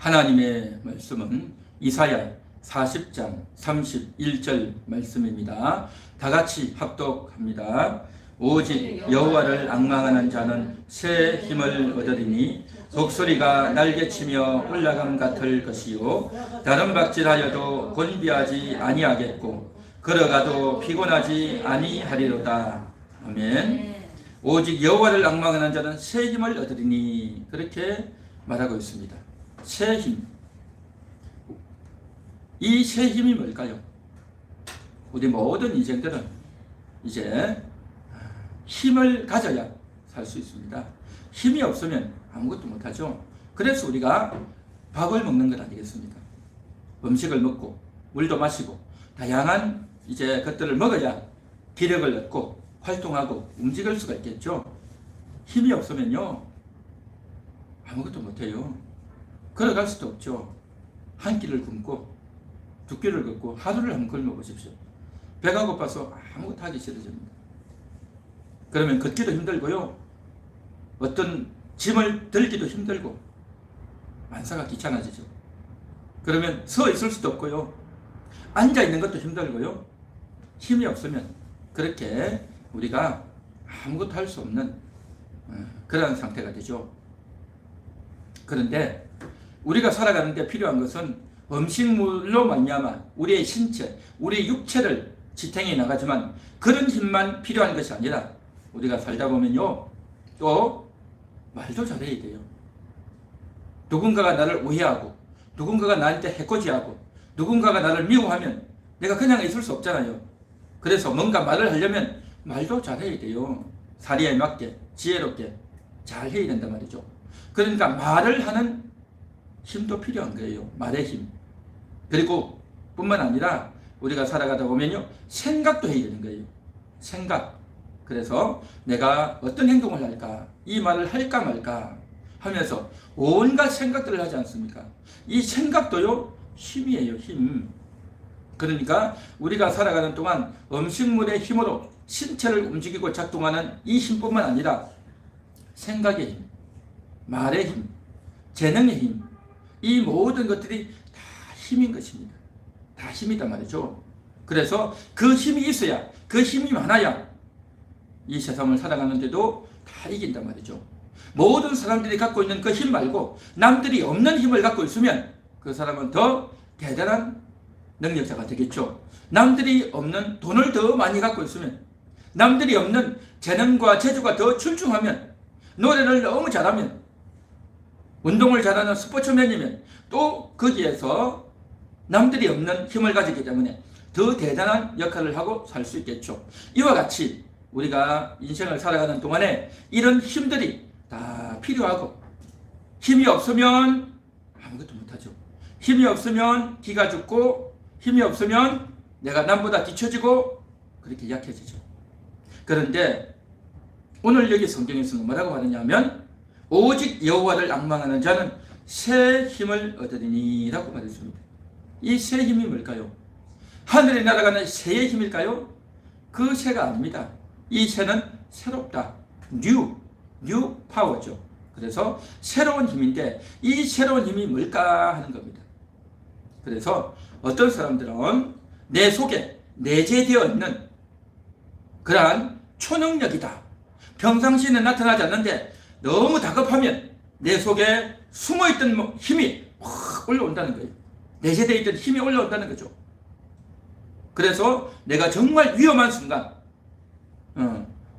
하나님의 말씀은 이사야 40장 31절 말씀입니다. 다 같이 합독합니다. 오직 여호와를 앙망하는 자는 새 힘을 얻으리니 독수리가 날개치며 올라감 같을 것이요 다른 박질하여도 곤비하지 아니하겠고 걸어가도 피곤하지 아니하리로다. 아멘. 오직 여호와를 앙망하는 자는 새 힘을 얻으리니 그렇게 말하고 있습니다. 새 힘. 이 새 힘이 뭘까요? 우리 모든 인생들은 이제 힘을 가져야 살 수 있습니다. 힘이 없으면 아무것도 못하죠. 그래서 우리가 밥을 먹는 것 아니겠습니까? 음식을 먹고 물도 마시고 다양한 이제 것들을 먹어야 기력을 얻고 활동하고 움직일 수가 있겠죠. 힘이 없으면요 아무것도 못해요. 걸어갈 수도 없죠. 한 끼를 굶고 두 끼를 걷고 하루를 한번 굶어 보십시오. 배가 고파서 아무것도 하기 싫어집니다. 그러면 걷기도 힘들고요. 어떤 짐을 들기도 힘들고 만사가 귀찮아지죠. 그러면 서 있을 수도 없고요. 앉아 있는 것도 힘들고요. 힘이 없으면 그렇게 우리가 아무것도 할 수 없는 그런 상태가 되죠. 그런데 우리가 살아가는 데 필요한 것은 음식물로 말미암아 우리의 신체, 우리의 육체를 지탱해 나가지만 그런 힘만 필요한 것이 아니라 우리가 살다 보면요 또 말도 잘해야 돼요. 누군가가 나를 오해하고 누군가가 나한테 해코지하고 누군가가 나를 미워하면 내가 그냥 있을 수 없잖아요. 그래서 뭔가 말을 하려면 말도 잘해야 돼요. 사리에 맞게 지혜롭게 잘 해야 된단 말이죠. 그러니까 말을 하는 힘도 필요한 거예요. 말의 힘. 그리고 뿐만 아니라 우리가 살아가다 보면요 생각도 해야 되는 거예요. 생각. 그래서 내가 어떤 행동을 할까, 이 말을 할까 말까 하면서 온갖 생각들을 하지 않습니까? 이 생각도요 힘이에요. 힘. 그러니까 우리가 살아가는 동안 음식물의 힘으로 신체를 움직이고 작동하는 이 힘뿐만 아니라 생각의 힘, 말의 힘, 재능의 힘, 이 모든 것들이 다 힘인 것입니다. 다 힘이단 말이죠. 그래서 그 힘이 있어야, 그 힘이 많아야 이 세상을 살아가는데도 다 이긴단 말이죠. 모든 사람들이 갖고 있는 그 힘 말고 남들이 없는 힘을 갖고 있으면 그 사람은 더 대단한 능력자가 되겠죠. 남들이 없는 돈을 더 많이 갖고 있으면, 남들이 없는 재능과 재주가 더 출중하면, 노래를 너무 잘하면, 운동을 잘하는 스포츠맨이면 또 거기에서 남들이 없는 힘을 가지기 때문에 더 대단한 역할을 하고 살 수 있겠죠. 이와 같이 우리가 인생을 살아가는 동안에 이런 힘들이 다 필요하고, 힘이 없으면 아무것도 못하죠. 힘이 없으면 기가 죽고, 힘이 없으면 내가 남보다 뒤처지고 그렇게 약해지죠. 그런데 오늘 여기 성경에서는 뭐라고 하느냐면 오직 여호와를 앙망하는 자는 새 힘을 얻으리니 라고 말했습니다. 이 새 힘이 뭘까요? 하늘에 날아가는 새의 힘일까요? 그 새가 아닙니다. 이 새는 새롭다. 뉴 파워죠. 그래서 새로운 힘인데 이 새로운 힘이 뭘까 하는 겁니다. 그래서 어떤 사람들은 내 속에 내재되어 있는 그러한 초능력이다. 평상시에는 나타나지 않는데 너무 다급하면 내 속에 숨어있던 힘이 확 올라온다는 거예요. 내재되어 있던 힘이 올라온다는 거죠. 그래서 내가 정말 위험한 순간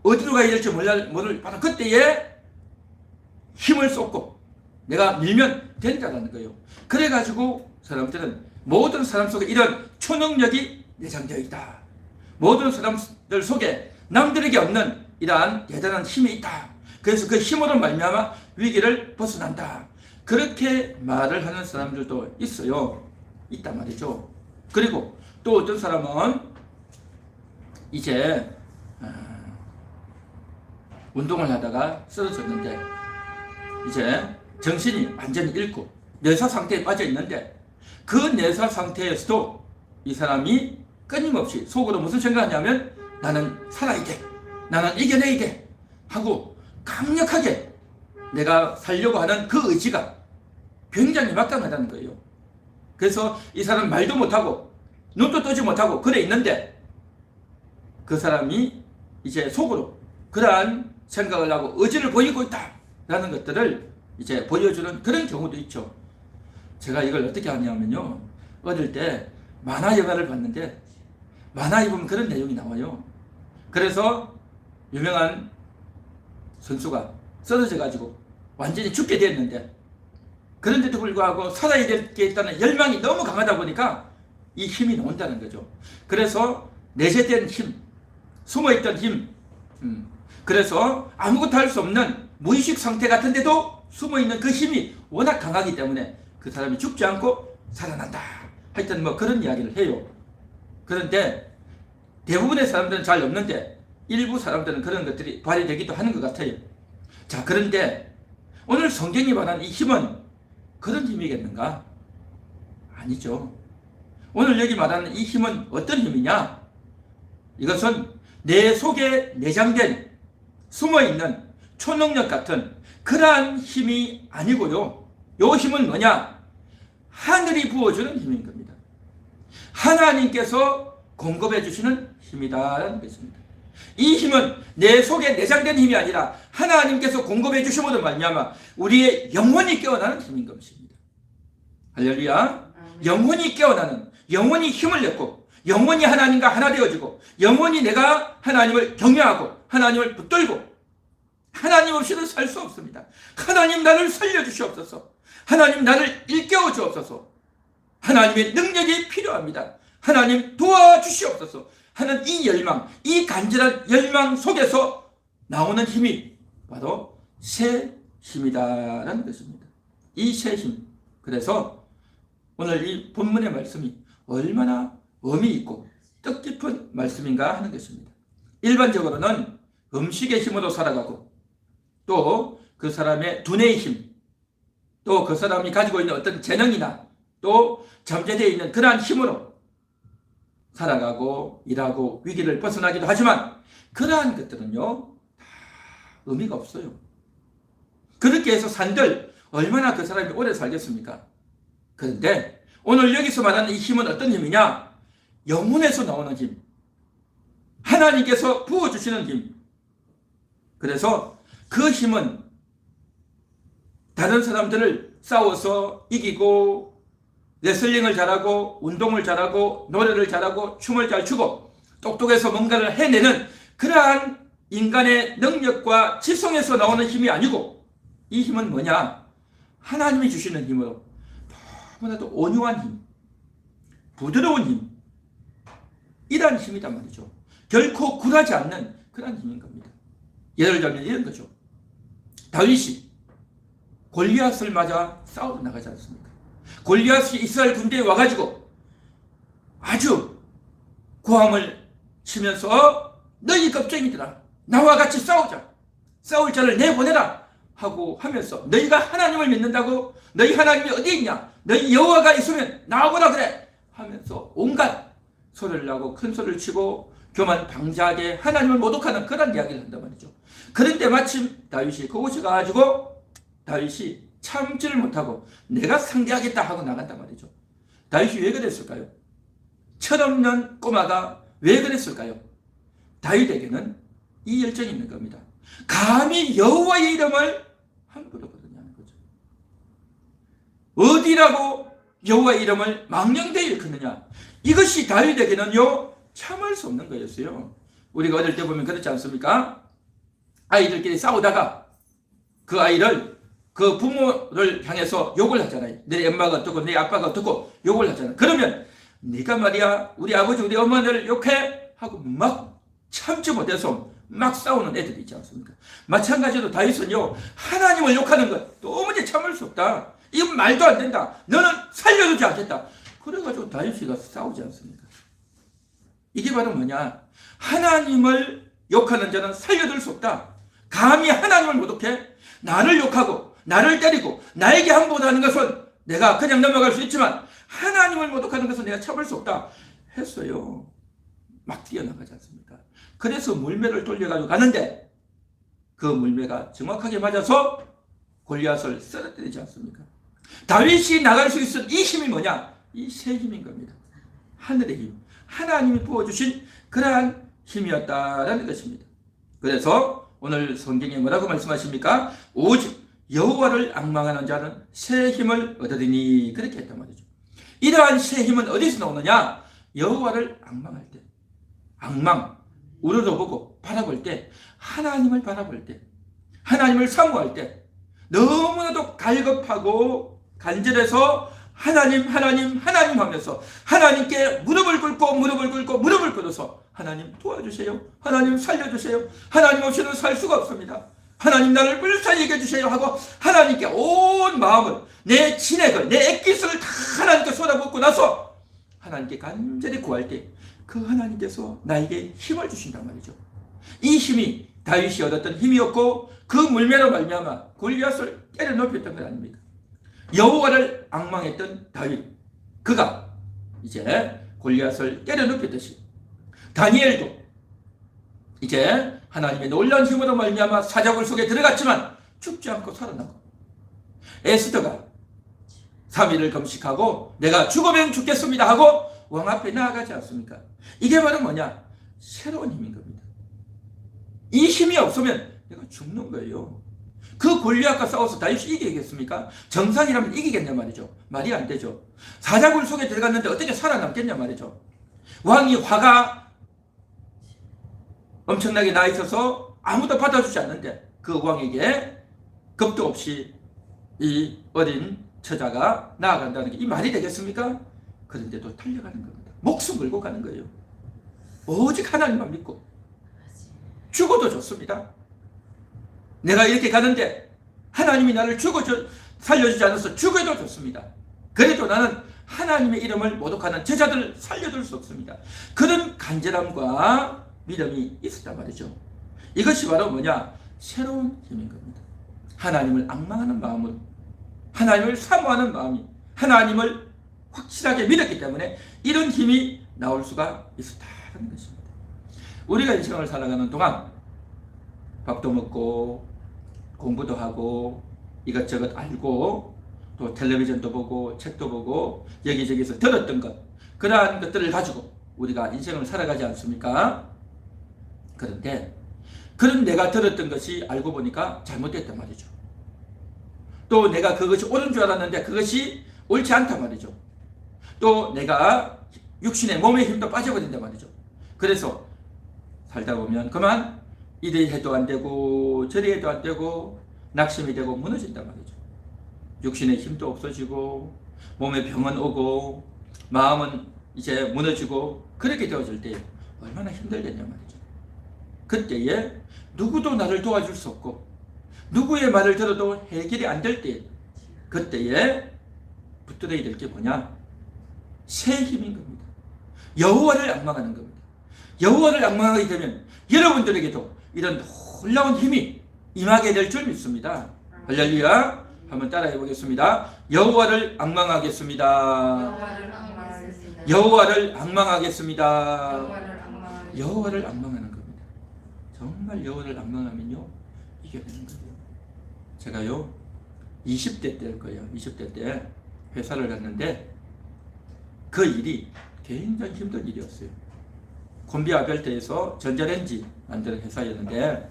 어디로 가야 될지 모를 바로 그때에 힘을 쏟고 내가 밀면 된다는 거예요. 그래가지고 사람들은 모든 사람 속에 이런 초능력이 내장되어 있다. 모든 사람들 속에 남들에게 없는 이러한 대단한 힘이 있다. 그래서 그 힘으로 말미암아 위기를 벗어난다. 그렇게 말을 하는 사람들도 있어요. 있단 말이죠. 그리고 또 어떤 사람은 이제 운동을 하다가 쓰러졌는데 이제 정신이 완전히 잃고 뇌사 상태에 빠져 있는데 그 뇌사 상태에서도 이 사람이 끊임없이 속으로 무슨 생각하냐면 나는 살아야 돼. 나는 이겨내야 돼. 하고 강력하게 내가 살려고 하는 그 의지가 굉장히 막강하다는 거예요. 그래서 이 사람 말도 못하고 눈도 뜨지 못하고 그래 있는데 그 사람이 이제 속으로 그러한 생각을 하고 의지를 보이고 있다라는 것들을 이제 보여주는 그런 경우도 있죠. 제가 이걸 어떻게 하냐면요, 어릴 때 만화 영화를 봤는데 만화에 보면 그런 내용이 나와요. 그래서 유명한 선수가 쓰러져 가지고 완전히 죽게 됐는데, 그런데도 불구하고 살아야 될 게 있다는 열망이 너무 강하다 보니까 이 힘이 나온다는 거죠. 그래서 내재된 힘, 숨어있던 힘, 그래서 아무것도 할 수 없는 무의식 상태 같은데도 숨어있는 그 힘이 워낙 강하기 때문에 그 사람이 죽지 않고 살아난다. 하여튼 뭐 그런 이야기를 해요. 그런데 대부분의 사람들은 잘 없는데 일부 사람들은 그런 것들이 발휘되기도 하는 것 같아요. 자, 그런데 오늘 성경이 말하는 이 힘은 그런 힘이겠는가? 아니죠. 오늘 여기 말하는 이 힘은 어떤 힘이냐? 이것은 내 속에 내장된 숨어있는 초능력 같은 그러한 힘이 아니고요. 이 힘은 뭐냐? 하늘이 부어주는 힘인 겁니다. 하나님께서 공급해 주시는 힘이다라는 것입니다. 이 힘은 내 속에 내장된 힘이 아니라 하나님께서 공급해 주심으로 말미암아 우리의 영혼이 깨어나는 힘인 것입니다. 할렐루야. 영혼이 깨어나는, 영혼이 힘을 냈고 영혼이 하나님과 하나 되어지고 영혼이 내가 하나님을 경외하고 하나님을 붙들고, 하나님 없이는 살 수 없습니다. 하나님 나를 살려주시옵소서. 하나님 나를 일깨워 주옵소서. 하나님의 능력이 필요합니다. 하나님 도와주시옵소서 하는 이 열망, 이 간절한 열망 속에서 나오는 힘이 바로 새 힘이다라는 것입니다. 이 새 힘. 그래서 오늘 이 본문의 말씀이 얼마나 의미 있고 뜻깊은 말씀인가 하는 것입니다. 일반적으로는 음식의 힘으로 살아가고, 또 그 사람의 두뇌의 힘, 또 그 사람이 가지고 있는 어떤 재능이나 또 잠재되어 있는 그러한 힘으로 살아가고 일하고 위기를 벗어나기도 하지만 그러한 것들은요 다 의미가 없어요. 그렇게 해서 산들 얼마나 그 사람이 오래 살겠습니까? 그런데 오늘 여기서 말하는 이 힘은 어떤 힘이냐? 영혼에서 나오는 힘, 하나님께서 부어주시는 힘. 그래서 그 힘은 다른 사람들을 싸워서 이기고 레슬링을 잘하고 운동을 잘하고 노래를 잘하고 춤을 잘 추고 똑똑해서 뭔가를 해내는 그러한 인간의 능력과 지성에서 나오는 힘이 아니고, 이 힘은 뭐냐? 하나님이 주시는 힘으로 너무나도 온유한 힘, 부드러운 힘, 이러한 힘이란 말이죠. 결코 굴하지 않는 그런 힘인 겁니다. 예를 들면 이런 거죠. 다윗이 골리앗을 맞아 싸우러 나가지 않습니까? 골리앗이 이스라엘 군대에 와가지고 아주 고함을 치면서 너희 겁쟁이들아, 나와 같이 싸우자, 싸울 자를 내보내라 하고 하면서, 너희가 하나님을 믿는다고? 너희 하나님이 어디 있냐? 너희 여호와가 있으면 나오거라 그래 하면서 온갖 소리를 나고 큰 소리를 치고 교만 방자하게 하나님을 모독하는 그런 이야기를 한단 말이죠. 그런데 마침 다윗이 그곳에 가가지고 다윗이 참지를 못하고 내가 상대하겠다 하고 나간단 말이죠. 다윗이 왜 그랬을까요? 철없는 꼬마가 왜 그랬을까요? 다윗에게는 이 열정이 있는 겁니다. 감히 여호와의 이름을 함부로 부르냐는 거죠. 어디라고 여호와의 이름을 망령되이 일컫느냐? 이것이 다윗에게는요 참을 수 없는 거였어요. 우리가 어릴 때 보면 그렇지 않습니까? 아이들끼리 싸우다가 그 아이를, 그 부모를 향해서 욕을 하잖아요. 내 엄마가 어떻고 내 아빠가 어떻고 욕을 하잖아요. 그러면 네가 말이야 우리 아버지 우리 어머니를 욕해 하고 막 참지 못해서 막 싸우는 애들이 있지 않습니까? 마찬가지로 다윗은요 하나님을 욕하는 것 도무지 참을 수 없다. 이건 말도 안 된다. 너는 살려주지 않겠다. 그래가지고 다윗이 가서 싸우지 않습니까? 이게 바로 뭐냐? 하나님을 욕하는 자는 살려둘 수 없다. 감히 하나님을 모독해 나를 욕하고 나를 때리고 나에게 함부로하는 것은 내가 그냥 넘어갈 수 있지만 하나님을 모독하는 것은 내가 참을 수 없다 했어요. 막 뛰어나가지 않습니까? 그래서 물매를 돌려가지고 가는데 그 물매가 정확하게 맞아서 골리앗을 쓰러뜨리지 않습니까? 다윗이 나갈 수 있었던 이 힘이 뭐냐? 이 새 힘인 겁니다. 하늘의 힘, 하나님이 부어주신 그러한 힘이었다라는 것입니다. 그래서 오늘 성경에 뭐라고 말씀하십니까? 오직 여호와를 앙망하는 자는 새 힘을 얻으리니, 그렇게 했단 말이죠. 이러한 새 힘은 어디서 나오느냐? 여호와를 앙망할 때, 앙망, 우러러보고 바라볼 때, 하나님을 바라볼 때, 하나님을 사모할 때, 너무나도 갈급하고 간절해서 하나님 하면서 하나님께 무릎을 꿇어서 하나님 도와주세요, 하나님 살려주세요, 하나님 없이는 살 수가 없습니다, 하나님 나를 불쌍히 여겨주세요 하고 하나님께 온 마음을, 내 진액을, 내 액기스를 다 하나님께 쏟아붓고 나서 하나님께 간절히 구할 때 그 하나님께서 나에게 힘을 주신단 말이죠. 이 힘이 다윗이 얻었던 힘이었고, 그 물매로 말미암아 골리앗을 때려 높였던 것 아닙니까? 여호와를 앙망했던 다윗, 그가 이제 골리앗을 때려 높였듯이 다니엘도 이제 하나님의 놀라운 힘으로 말미암아 사자굴 속에 들어갔지만 죽지 않고 살아나고, 에스더가 3일을 금식하고 내가 죽으면 죽겠습니다 하고 왕 앞에 나아가지 않습니까? 이게 바로 뭐냐? 새로운 힘인 겁니다. 이 힘이 없으면 내가 죽는 거예요. 그 골리앗과 싸워서 다윗이 이기겠습니까? 정상이라면 이기겠냐 말이죠. 말이 안 되죠. 사자굴 속에 들어갔는데 어떻게 살아남겠냐 말이죠. 왕이 화가 엄청나게 나 있어서 아무도 받아주지 않는데 그 왕에게 겁도 없이 이 어린 처자가 나아간다는 게 이 말이 되겠습니까? 그런데도 달려가는 겁니다. 목숨 걸고 가는 거예요. 오직 하나님만 믿고 죽어도 좋습니다. 내가 이렇게 가는데 하나님이 나를 살려주지 않아서 죽어도 좋습니다. 그래도 나는 하나님의 이름을 모독하는 제자들을 살려둘 수 없습니다. 그런 간절함과 믿음이 있었단 말이죠. 이것이 바로 뭐냐? 새로운 힘인 겁니다. 하나님을 앙망하는 마음으로, 하나님을 사모하는 마음이, 하나님을 확실하게 믿었기 때문에 이런 힘이 나올 수가 있었다는 것입니다. 우리가 인생을 살아가는 동안 밥도 먹고 공부도 하고 이것저것 알고 또 텔레비전도 보고 책도 보고 여기저기서 들었던 것, 그러한 것들을 가지고 우리가 인생을 살아가지 않습니까? 그런데 그런 내가 들었던 것이 알고 보니까 잘못됐단 말이죠. 또 내가 그것이 옳은 줄 알았는데 그것이 옳지 않단 말이죠. 또 내가 육신의 몸의 힘도 빠져버린단 말이죠. 그래서 살다 보면 그만 이리 해도 안 되고 저리 해도 안 되고 낙심이 되고 무너진단 말이죠. 육신의 힘도 없어지고 몸에 병은 오고 마음은 이제 무너지고, 그렇게 되어질 때 얼마나 힘들겠냐 말이죠. 그때에 누구도 나를 도와줄 수 없고 누구의 말을 들어도 해결이 안 될 때, 그때에 붙들어야 될 게 뭐냐? 새 힘인 겁니다. 여호와를 앙망하는 겁니다. 여호와를 앙망하게 되면 여러분들에게도 이런 놀라운 힘이 임하게 될 줄 믿습니다. 할렐루야. 한번 따라해 보겠습니다. 여호와를 앙망하겠습니다. 여호와를 앙망하겠습니다. 여호와를 앙망하는 겁니다. 정말 여호와를 앙망하면요 이게 되는 거예요. 제가요 20대 때일 거예요. 20대 때 회사를 갔는데 그 일이 굉장히 힘든 일이었어요. 콤비아벨트에서 전자레인지 만드는 회사였는데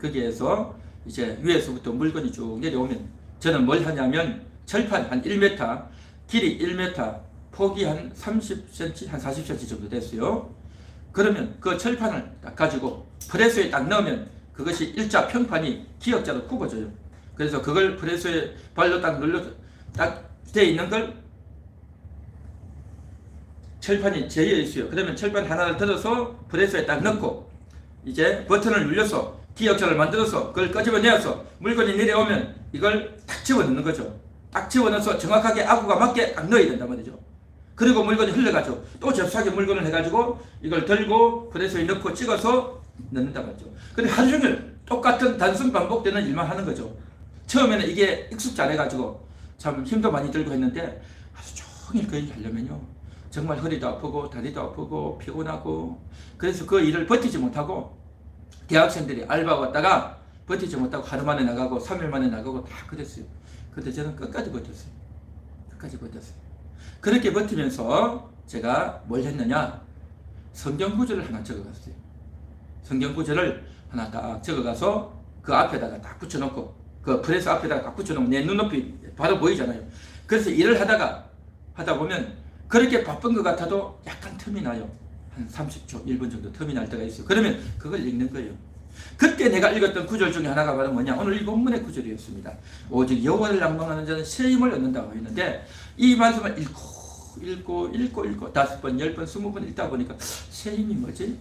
거기에서 이제 위에서부터 물건이 쭉 내려오면 저는 뭘 하냐면 철판 한 1m, 길이 1m, 폭이 한 30cm, 한 40cm 정도 됐어요. 그러면 그 철판을 딱 가지고 프레스에 딱 넣으면 그것이 일자 평판이 기역자로 굽어져요. 그래서 그걸 프레스에 발로 딱 눌러서 딱 돼 있는 걸 철판이 제어 있어요. 그러면 철판 하나를 들어서 프레스에 딱 넣고 이제 버튼을 눌려서 기역자를 만들어서 그걸 끄집어내서 물건이 내려오면 이걸 딱 집어넣는 거죠. 딱 집어넣어서 정확하게 아구가 맞게 딱 넣어야 된단 말이죠. 그리고 물건이 흘러가죠. 또 접수하게 물건을 해가지고 이걸 들고 프레스에 넣고 찍어서 넣는단 말이죠. 근데 하루 종일 똑같은 단순 반복되는 일만 하는 거죠. 처음에는 이게 익숙지 않아가지고 참 힘도 많이 들고 했는데 하루 종일 그 일 하려면요 정말 허리도 아프고 다리도 아프고 피곤하고, 그래서 그 일을 버티지 못하고 대학생들이 알바 왔다가 버티지 못하고 하루 만에 나가고 3일 만에 나가고 다 그랬어요. 근데 저는 끝까지 버텼어요. 끝까지 버텼어요. 그렇게 버티면서 제가 뭘 했느냐, 성경 구절을 하나 적어갔어요. 성경 구절을 하나 딱 적어가서 그 앞에다가 딱 붙여놓고, 그 프레스 앞에다가 딱 붙여놓으면 내 눈높이 바로 보이잖아요. 그래서 일을 하다 보면 그렇게 바쁜 것 같아도 약간 틈이 나요. 한 30초, 1분 정도 틈이 날 때가 있어요. 그러면 그걸 읽는 거예요. 그때 내가 읽었던 구절 중에 하나가 바로 뭐냐, 오늘 이 본문의 구절이었습니다. 오직 여호와를 낭망하는 자는 새 힘을 얻는다고 했는데, 이 말씀을 읽고 5번, 10번, 20번 읽다 보니까 새 힘이 뭐지?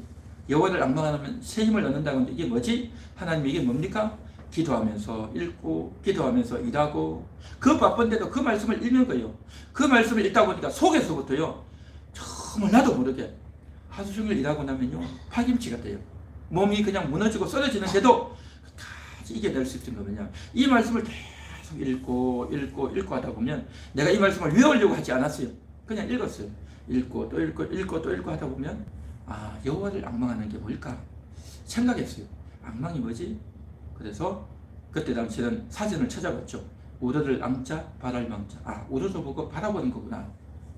여호와를 낭망하면 새 힘을 얻는다고 하는데 이게 뭐지? 하나님 이게 뭡니까? 기도하면서 읽고 기도하면서 일하고, 그 바쁜데도 그 말씀을 읽는 거예요. 그 말씀을 읽다 보니까 속에서부터요, 정말 나도 모르게 하루 종일 일하고 나면요, 파김치가 돼요. 몸이 그냥 무너지고 쓰러지는데도 끝까지 이겨낼 수 있는 거냐, 이 말씀을 계속 읽고 하다 보면, 내가 이 말씀을 외우려고 하지 않았어요. 그냥 읽었어요. 읽고 또 읽고 하다 보면, 아, 여호와를 앙망하는 게 뭘까 생각했어요. 앙망이 뭐지? 그래서 그때 당시에는 사전을 찾아봤죠. 우러를 앙자 바랄 망자, 아, 우러러 보고 바라보는 거구나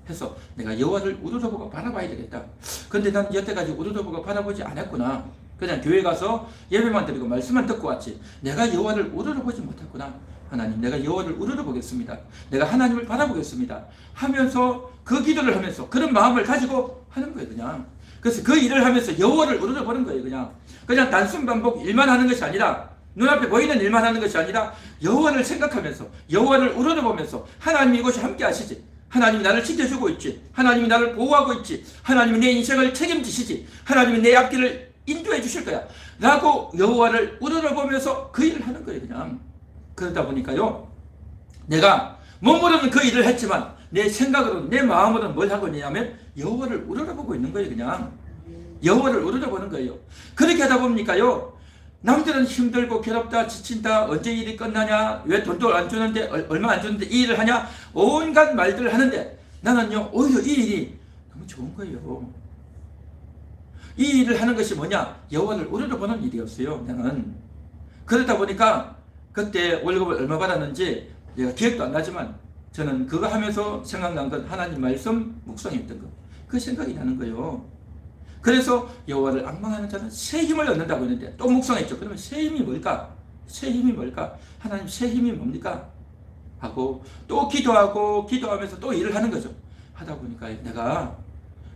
해서 내가 여호와를 우러러 보고 바라봐야 되겠다. 근데 난 여태까지 우러러 보고 바라보지 않았구나. 그냥 교회 가서 예배만 드리고 말씀만 듣고 왔지, 내가 여호와를 우러러 보지 못했구나. 하나님, 내가 여호와를 우러러 보겠습니다. 내가 하나님을 바라보겠습니다 하면서, 그 기도를 하면서 그런 마음을 가지고 하는 거예요. 그냥 그래서 그 일을 하면서 여호와를 우러러 보는 거예요. 그냥 단순 반복 일만 하는 것이 아니라, 눈앞에 보이는 일만 하는 것이 아니라 여호와를 생각하면서, 여호와를 우러러 보면서, 하나님이 이곳이 함께 하시지, 하나님이 나를 지켜주고 있지, 하나님이 나를 보호하고 있지, 하나님이 내 인생을 책임지시지, 하나님이 내 앞길을 인도해 주실 거야 라고 여호와를 우러러 보면서 그 일을 하는 거예요. 그냥 그러다 보니까요, 내가 몸으로는 그 일을 했지만 내 생각으로는, 내 마음으로는 뭘 하고 있냐면 여호와를 우러러 보고 있는 거예요. 그냥 여호와를 우러러 보는 거예요. 그렇게 하다 보니까요, 남들은 힘들고 괴롭다, 지친다, 언제 일이 끝나냐, 왜 돈도 안 주는데, 얼마 안 주는데 이 일을 하냐, 온갖 말들을 하는데, 나는요 오히려 이 일이 너무 좋은 거예요. 이 일을 하는 것이 뭐냐, 여호와를 우러러 보는 일이었어요. 나는 그러다 보니까 그때 월급을 얼마 받았는지 내가 기억도 안 나지만, 저는 그거 하면서 생각난 건 하나님 말씀 묵상했던 거, 그 생각이 나는 거예요. 그래서 여호와를 앙망하는 자는 새 힘을 얻는다고 했는데 또 묵상했죠. 그러면 새 힘이 뭘까? 새 힘이 뭘까? 하나님 새 힘이 뭡니까? 하고 또 기도하면서 또 일을 하는 거죠. 하다 보니까 내가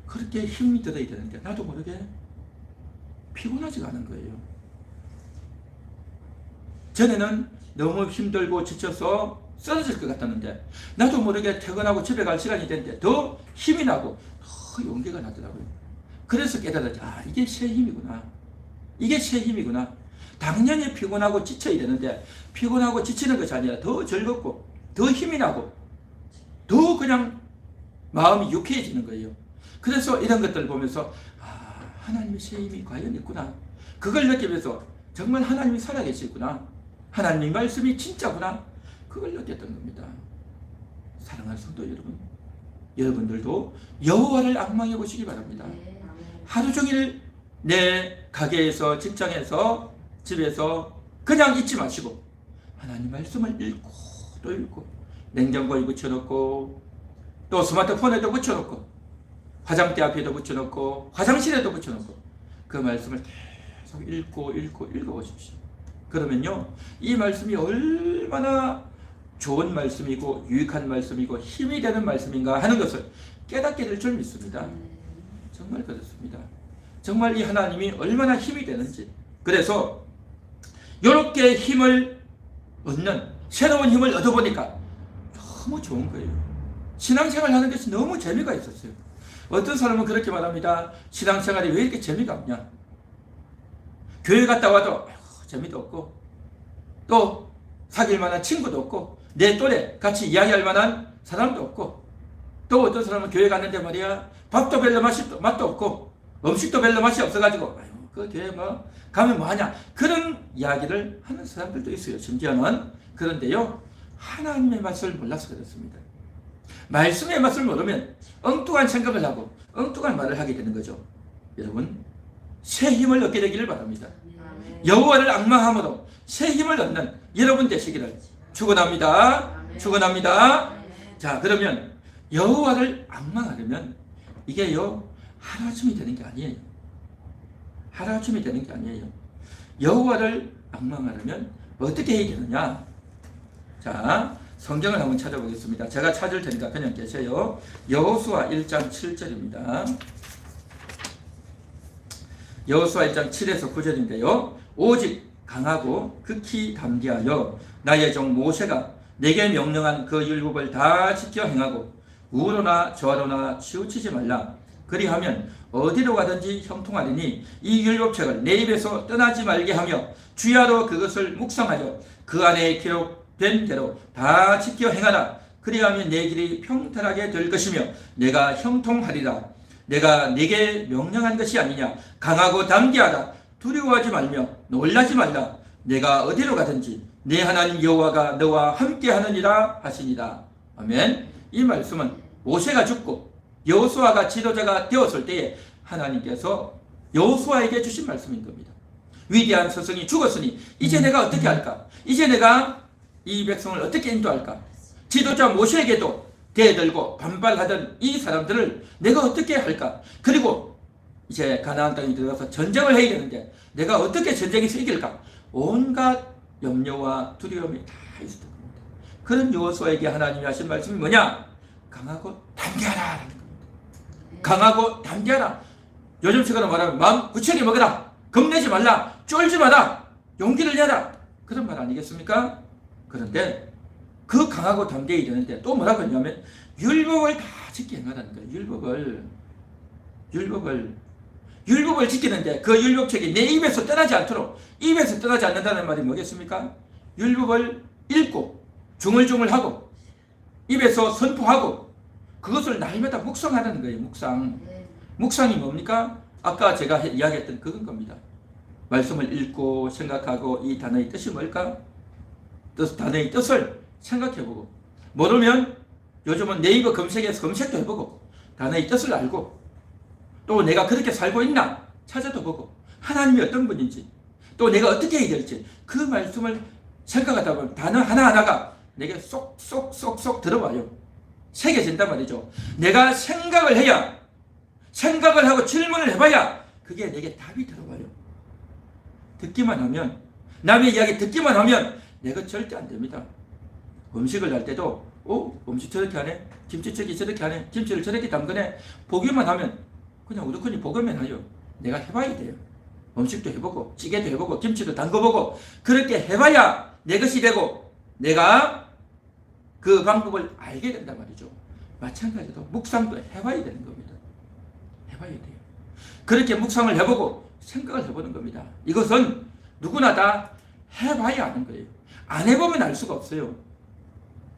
그렇게 힘이 들어야 되는데 나도 모르게 피곤하지가 않은 거예요. 전에는 너무 힘들고 지쳐서 쓰러질 것 같았는데, 나도 모르게 퇴근하고 집에 갈 시간이 됐는데 더 힘이 나고 더 용기가 나더라고요. 그래서 깨달았지, 아, 이게 새 힘이구나. 이게 새 힘이구나. 당연히 피곤하고 지쳐야 되는데, 피곤하고 지치는 것이 아니라 더 즐겁고 더 힘이 나고 더 그냥 마음이 유쾌해지는 거예요. 그래서 이런 것들을 보면서, 아, 하나님의 새 힘이 과연 있구나. 그걸 느끼면서 정말 하나님이 살아계시구나, 하나님의 말씀이 진짜구나, 그걸 느꼈던 겁니다. 사랑하는 성도 여러분, 여러분들도 여호와를 앙망해 보시기 바랍니다. 하루 종일 내 가게에서, 직장에서, 집에서 그냥 잊지 마시고 하나님 말씀을 읽고 또 읽고, 냉장고에 붙여놓고 또 스마트폰에도 붙여놓고 화장대 앞에도 붙여놓고 화장실에도 붙여놓고 그 말씀을 계속 읽어보십시오. 그러면요, 이 말씀이 얼마나 좋은 말씀이고 유익한 말씀이고 힘이 되는 말씀인가 하는 것을 깨닫게 될 줄 믿습니다. 정말 그렇습니다. 정말 이 하나님이 얼마나 힘이 되는지. 그래서 이렇게 힘을 얻는, 새로운 힘을 얻어보니까 너무 좋은 거예요. 신앙생활 하는 것이 너무 재미가 있었어요. 어떤 사람은 그렇게 말합니다. 신앙생활이 왜 이렇게 재미가 없냐, 교회 갔다 와도 재미도 없고, 또 사귈 만한 친구도 없고, 내 또래 같이 이야기할 만한 사람도 없고, 또 어떤 사람은 교회 갔는데 말이야, 밥도 별로 맛도 없고 음식도 별로 맛이 없어가지고, 아유, 그 교회 뭐 가면 뭐하냐, 그런 이야기를 하는 사람들도 있어요. 심지어는. 그런데요, 하나님의 맛을 몰라서 그렇습니다. 말씀의 맛을 모르면 엉뚱한 생각을 하고 엉뚱한 말을 하게 되는 거죠. 여러분, 새 힘을 얻게 되기를 바랍니다. 여호와를 앙망함으로 새 힘을 얻는 여러분 되시기를 축원합니다. 축원합니다. 자, 그러면 여호와를 앙망하려면 이게요 하루아침이 되는 게 아니에요. 하루아침이 되는 게 아니에요. 여호와를 앙망하려면 어떻게 해야 되느냐? 자, 성경을 한번 찾아보겠습니다. 제가 찾을 테니까 그냥 계세요. 여호수아 1장 7절입니다. 여호수아 1장 7에서 9절인데요. 오직 강하고 극히 담대하여 나의 종 모세가 내게 명령한 그 율법을 다 지켜 행하고 우로나 저로나 치우치지 말라. 그리하면 어디로 가든지 형통하리니 이 율법책을 내 입에서 떠나지 말게 하며 주야로 그것을 묵상하여 그 안에 기록된 대로 다 지켜 행하라. 그리하면 내 길이 평탄하게 될 것이며 내가 형통하리라. 내가 네게 명령한 것이 아니냐. 강하고 담대하라. 두려워하지 말며 놀라지 말라. 내가 어디로 가든지 내 하나님 여호와가 너와 함께 하느니라 하시니라. 아멘. 이 말씀은 모세가 죽고 여호수아가 지도자가 되었을 때에 하나님께서 여호수아에게 주신 말씀인 겁니다. 위대한 스승이 죽었으니 이제 내가 어떻게 할까? 이제 내가 이 백성을 어떻게 인도할까? 지도자 모세에게도 대들고 반발하던 이 사람들을 내가 어떻게 할까? 그리고 이제 가나안 땅에 들어가서 전쟁을 해야 되는데 내가 어떻게 전쟁에서 이길까? 온갖 염려와 두려움이 다 있었던 겁니다. 그런 여호수아에게 하나님이 하신 말씀이 뭐냐? 강하고 담대하라 라는 겁니다. 강하고 담대하라. 요즘식으로 말하면 마음 굳세게 먹어라. 겁내지 말라. 쫄지 마라. 용기를 내라. 그런 말 아니겠습니까? 그런데 그 강하고 담대히 되는데 또 뭐라고 했냐면 율법을 다 지켜 행하라는 거예요. 율법을 지키는데 그 율법책이 내 입에서 떠나지 않도록, 입에서 떠나지 않는다는 말이 뭐겠습니까? 율법을 읽고 중얼중얼하고 입에서 선포하고 그것을 날마다 묵상하는 거예요. 묵상이 뭡니까? 아까 제가 이야기했던 그건 겁니다. 말씀을 읽고 생각하고 이 단어의 뜻이 뭘까? 단어의 뜻을 생각해보고, 모르면 요즘은 네이버 검색에서 검색도 해보고 단어의 뜻을 알고 또 내가 그렇게 살고 있나 찾아도 보고 하나님이 어떤 분인지 또 내가 어떻게 해야 될지 그 말씀을 생각하다 보면 단어 하나하나가 내게 쏙쏙쏙쏙 들어와요. 새겨진단 말이죠. 내가 생각을 해야, 생각을 하고 질문을 해봐야 그게 내게 답이 들어와요. 듣기만 하면, 남의 이야기 듣기만 하면 내가 절대 안 됩니다. 음식을 할 때도 음식 저렇게 하네, 김치찌개 저렇게 하네, 김치를 저렇게 담그네, 보기만 하면 그냥 우두커니 보기만 하요. 내가 해봐야 돼요. 음식도 해보고 찌개도 해보고 김치도 담궈보고 그렇게 해봐야 내 것이 되고 내가 그 방법을 알게 된단 말이죠. 마찬가지로 묵상도 해봐야 되는 겁니다. 해봐야 돼요. 그렇게 묵상을 해보고 생각을 해보는 겁니다. 이것은 누구나 다 해봐야 아는 거예요. 안 해보면 알 수가 없어요.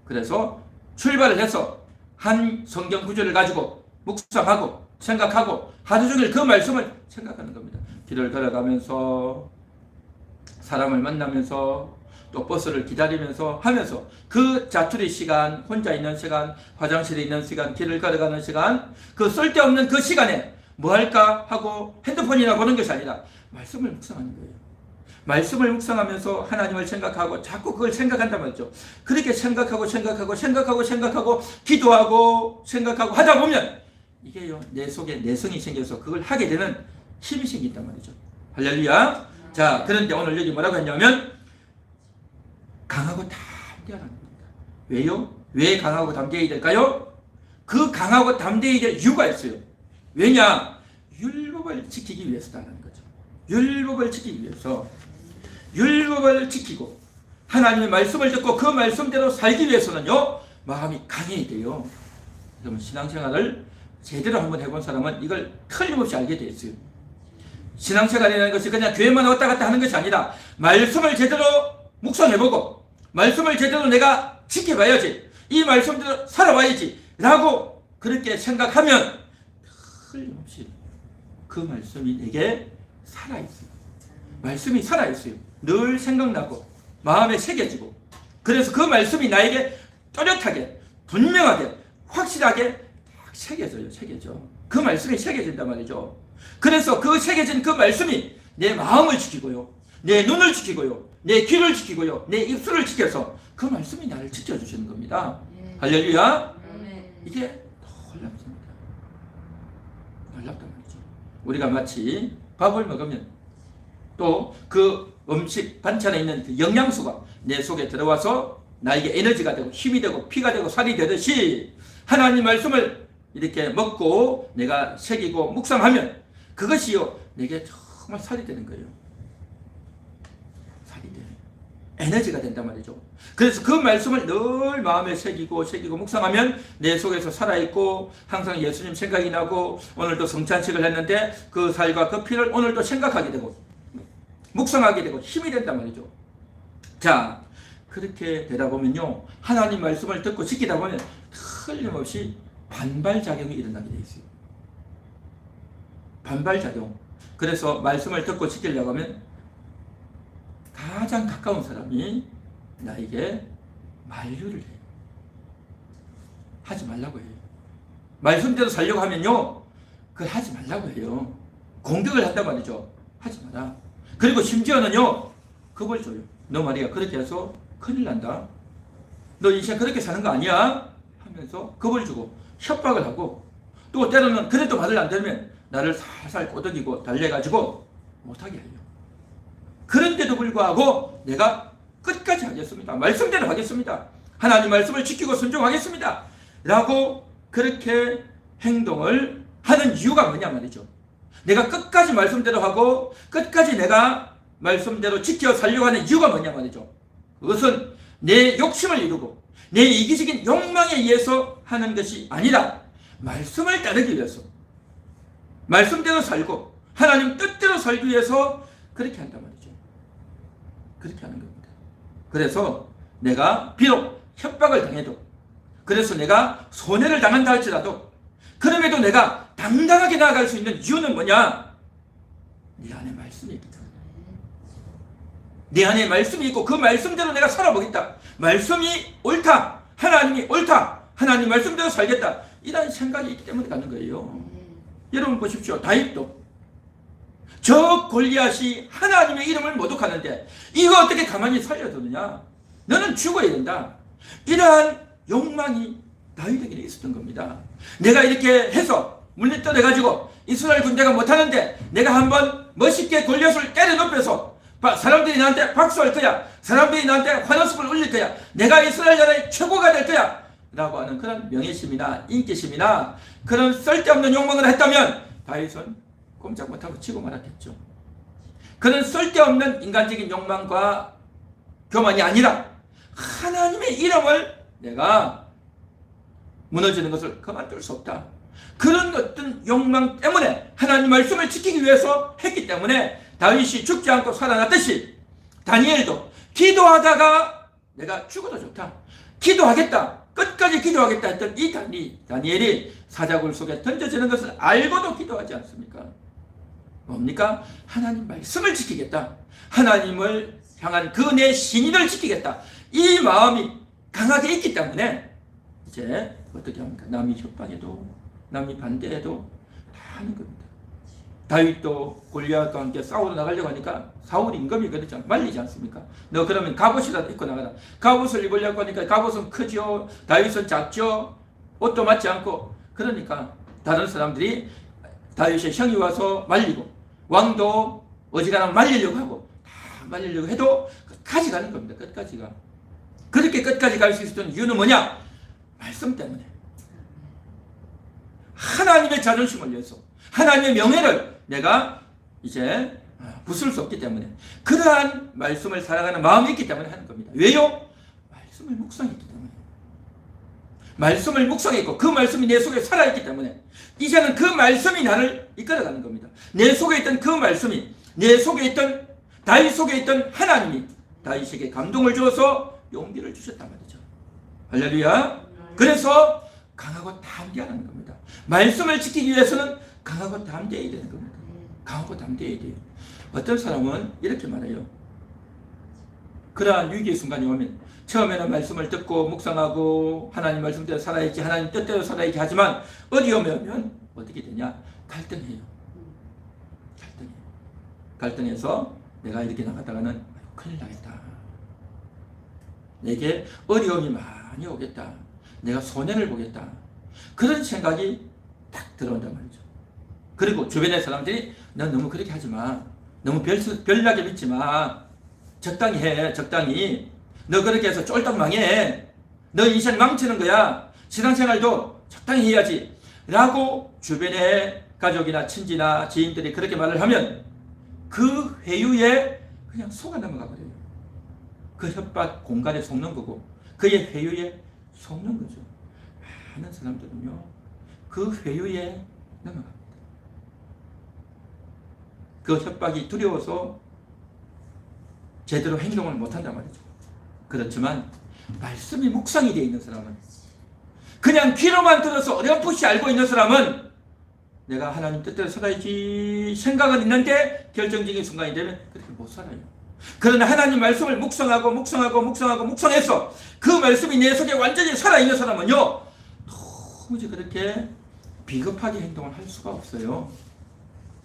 그래서 출발을 해서 한 성경 구절을 가지고 묵상하고 생각하고 하루 종일 그 말씀을 생각하는 겁니다. 길을 걸어가면서 사람을 만나면서 또 버스를 기다리면서 하면서 그 자투리 시간, 혼자 있는 시간, 화장실에 있는 시간, 길을 걸어가는 시간, 그 쓸데없는 그 시간에 뭐 할까 하고 핸드폰이나 보는 것이 아니라 말씀을 묵상하는 거예요. 말씀을 묵상하면서 하나님을 생각하고 자꾸 그걸 생각한단 말이죠. 그렇게 생각하고 기도하고 생각하고 하다 보면 이게요, 내 속에 내성이 생겨서 그걸 하게 되는 힘이 생긴단 말이죠. 할렐루야. 자, 그런데 오늘 여기 뭐라고 했냐면 강하고 담대하라는 겁니다. 왜요? 왜 강하고 담대해야 될까요? 그 강하고 담대해야 될 이유가 있어요. 왜냐? 율법을 지키기 위해서다라는 거죠. 율법을 지키기 위해서, 율법을 지키고 하나님의 말씀을 듣고 그 말씀대로 살기 위해서는요, 마음이 강해야 돼요. 그러면 신앙생활을 제대로 한번 해본 사람은 이걸 틀림없이 알게 돼 있어요. 신앙생활이라는 것이 그냥 교회만 왔다 갔다 하는 것이 아니라 말씀을 제대로 묵상해보고 말씀을 제대로 내가 지켜봐야지, 이 말씀대로 살아봐야지 라고 그렇게 생각하면 틀림없이 그 말씀이 내게 살아있어요. 말씀이 살아있어요. 늘 생각나고 마음에 새겨지고, 그래서 그 말씀이 나에게 또렷하게 분명하게 확실하게 딱 새겨져. 그 말씀이 새겨진단 말이죠. 그래서 그 새겨진 그 말씀이 내 마음을 지키고요, 내 눈을 지키고요, 내 귀를 지키고요, 내 입술을 지켜서 그 말씀이 나를 지켜주시는 겁니다. 할렐루야. 아멘. 이게 놀랍습니다. 놀랍단 말이죠. 우리가 마치 밥을 먹으면 또 그 음식 반찬에 있는 그 영양소가 내 속에 들어와서 나에게 에너지가 되고 힘이 되고 피가 되고 살이 되듯이 하나님 말씀을 이렇게 먹고 내가 새기고 묵상하면 그것이요 내게 정말 살이 되는 거예요. 살이 돼. 에너지가 된단 말이죠. 그래서 그 말씀을 늘 마음에 새기고 묵상하면 내 속에서 살아있고 항상 예수님 생각이 나고 오늘도 성찬식을 했는데 그 살과 그 피를 오늘도 생각하게 되고 묵상하게 되고 힘이 된단 말이죠. 자, 그렇게 되다 보면요 하나님 말씀을 듣고 지키다 보면 틀림없이 반발작용이 일어나게 되어 있어요. 반발작용. 그래서 말씀을 듣고 지키려고 하면 가장 가까운 사람이 나에게 만류를 해요. 하지 말라고 해요. 말씀대로 살려고 하면요 그걸 하지 말라고 해요. 공격을 한단 말이죠. 하지 마라. 그리고 심지어는요 겁을 줘요. 너 말이야 그렇게 해서 큰일 난다. 너 인생 그렇게 사는 거 아니야? 하면서 겁을 주고 협박을 하고 또 때로는 그래도 말을 안 들으면 나를 살살 꼬드기고 달래가지고 못하게 해요. 그런데도 불구하고 내가 끝까지 하겠습니다. 말씀대로 하겠습니다. 하나님 말씀을 지키고 순종하겠습니다. 라고 그렇게 행동을 하는 이유가 뭐냐 말이죠. 내가 끝까지 말씀대로 하고 끝까지 내가 말씀대로 지켜 살려고 하는 이유가 뭐냐 말이죠. 그것은 내 욕심을 이루고 내 이기적인 욕망에 의해서 하는 것이 아니라 말씀을 따르기 위해서 말씀대로 살고 하나님 뜻대로 살기 위해서 그렇게 한단 말이죠. 그렇게 하는 겁니다. 그래서 내가 비록 협박을 당해도 그래서 내가 손해를 당한다 할지라도 그럼에도 내가 당당하게 나아갈 수 있는 이유는 뭐냐? 내 안에 말씀이 있기 때문에. 내 안에 말씀이 있고 그 말씀대로 내가 살아보겠다. 말씀이 옳다. 하나님이 옳다. 하나님 말씀대로 살겠다. 이런 생각이 있기 때문에 가는 거예요. 여러분 보십시오. 다윗도 저 골리앗이 하나님의 이름을 모독하는데 이거 어떻게 가만히 살려두느냐? 너는 죽어야 된다. 이러한 욕망이 다윗에게 있었던 겁니다. 내가 이렇게 해서 물리떠내가지고 이스라엘 군대가 못하는데 내가 한번 멋있게 골리앗을 때려 눕혀서 사람들이 나한테 박수할 거야. 사람들이 나한테 환호성을 울릴 거야. 내가 이스라엘 나라의 최고가 될 거야. 라고 하는 그런 명예심이나 인기심이나 그런 쓸데없는 욕망을 했다면 다윗은 꼼짝 못하고 치고 말았겠죠. 그런 쓸데없는 인간적인 욕망과 교만이 아니라 하나님의 이름을 내가 무너지는 것을 그만둘 수 없다. 그런 어떤 욕망 때문에 하나님 말씀을 지키기 위해서 했기 때문에 다윗이 죽지 않고 살아났듯이 다니엘도 기도하다가 내가 죽어도 좋다. 기도하겠다. 끝까지 기도하겠다 했던 이 다니엘이 사자굴 속에 던져지는 것을 알고도 기도하지 않습니까? 뭡니까? 하나님 말씀을 지키겠다. 하나님을 향한 그 내 신의를 지키겠다. 이 마음이 강하게 있기 때문에 이제 어떻게 합니까? 남이 협박해도 남이 반대해도 다 하는 겁니다. 다윗도 골리앗과 함께 싸우러 나가려고 하니까 사울이 임금이 그러지 말리지 않습니까? 너 그러면 갑옷이라도 입고 나가라. 갑옷을 입으려고 하니까 갑옷은 크죠. 다윗은 작죠. 옷도 맞지 않고. 그러니까 다른 사람들이 다윗의 형이 와서 말리고 왕도 어지간하면 말리려고 하고 다 말리려고 해도 끝까지 가는 겁니다. 끝까지가. 그렇게 끝까지 갈 수 있었던 이유는 뭐냐? 말씀 때문에. 하나님의 자존심을 위해서 하나님의 명예를 내가 이제 부술 수 없기 때문에 그러한 말씀을 살아가는 마음이 있기 때문에 하는 겁니다. 왜요? 말씀을 묵상했기 때문에. 말씀을 묵상했고 그 말씀이 내 속에 살아있기 때문에 이제는 그 말씀이 나를 이끌어가는 겁니다. 내 속에 있던 그 말씀이 내 속에 있던 다윗 속에 있던 하나님이 다윗에게 감동을 주어서 용기를 주셨단 말이죠. 할렐루야. 그래서 강하고 담대하는 겁니다. 말씀을 지키기 위해서는 강하고 담대해야 되는 겁니다. 강하고 담대해야 돼요. 어떤 사람은 이렇게 말해요. 그러한 위기의 순간이 오면 처음에는 말씀을 듣고 묵상하고 하나님 말씀대로 살아야지 하나님 뜻대로 살아야지 하지만 어디 오면 어떻게 되냐? 갈등해요. 갈등해서 내가 이렇게 나갔다가는 큰일 나겠다. 내게 어려움이 많이 오겠다. 내가 손해를 보겠다. 그런 생각이 딱 들어온단 말이죠. 그리고 주변의 사람들이 너 너무 그렇게 하지 마. 너무 별나게 믿지 마. 적당히 해. 적당히. 너 그렇게 해서 쫄딱 망해. 너 인생 망치는 거야. 신앙생활도 적당히 해야지. 라고 주변의 가족이나 친지나 지인들이 그렇게 말을 하면 그 회유에 그냥 속아 넘어가 버려요. 그 협박 공간에 속는 거고 그의 회유에 속는 거죠. 많은 사람들은요 그 회유에 넘어갑니다. 그 협박이 두려워서 제대로 행동을 못한단 말이죠. 그렇지만 말씀이 묵상이 되어 있는 사람은, 그냥 귀로만 들어서 어렴풋이 알고 있는 사람은 내가 하나님 뜻대로 살아야지 생각은 있는데 결정적인 순간이 되면 그렇게 못 살아요. 그러나 하나님 말씀을 묵상해서 그 말씀이 내 속에 완전히 살아있는 사람은요 도무지 그렇게 비겁하게 행동을 할 수가 없어요.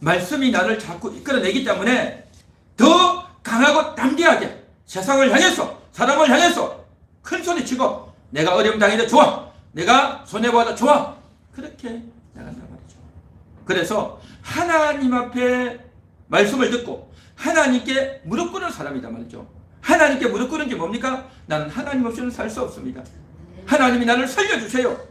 말씀이 나를 자꾸 이끌어내기 때문에 더 강하고 담대하게 세상을 향해서, 사람을 향해서 큰 소리 치고 내가 어려움 당해도 좋아, 내가 손해보아도 좋아, 그렇게 나간단 말이죠. 그래서 하나님 앞에 말씀을 듣고 하나님께 무릎 꿇는 사람이다 말이죠. 하나님께 무릎 꿇는 게 뭡니까? 나는 하나님 없이는 살 수 없습니다. 하나님이 나를 살려주세요.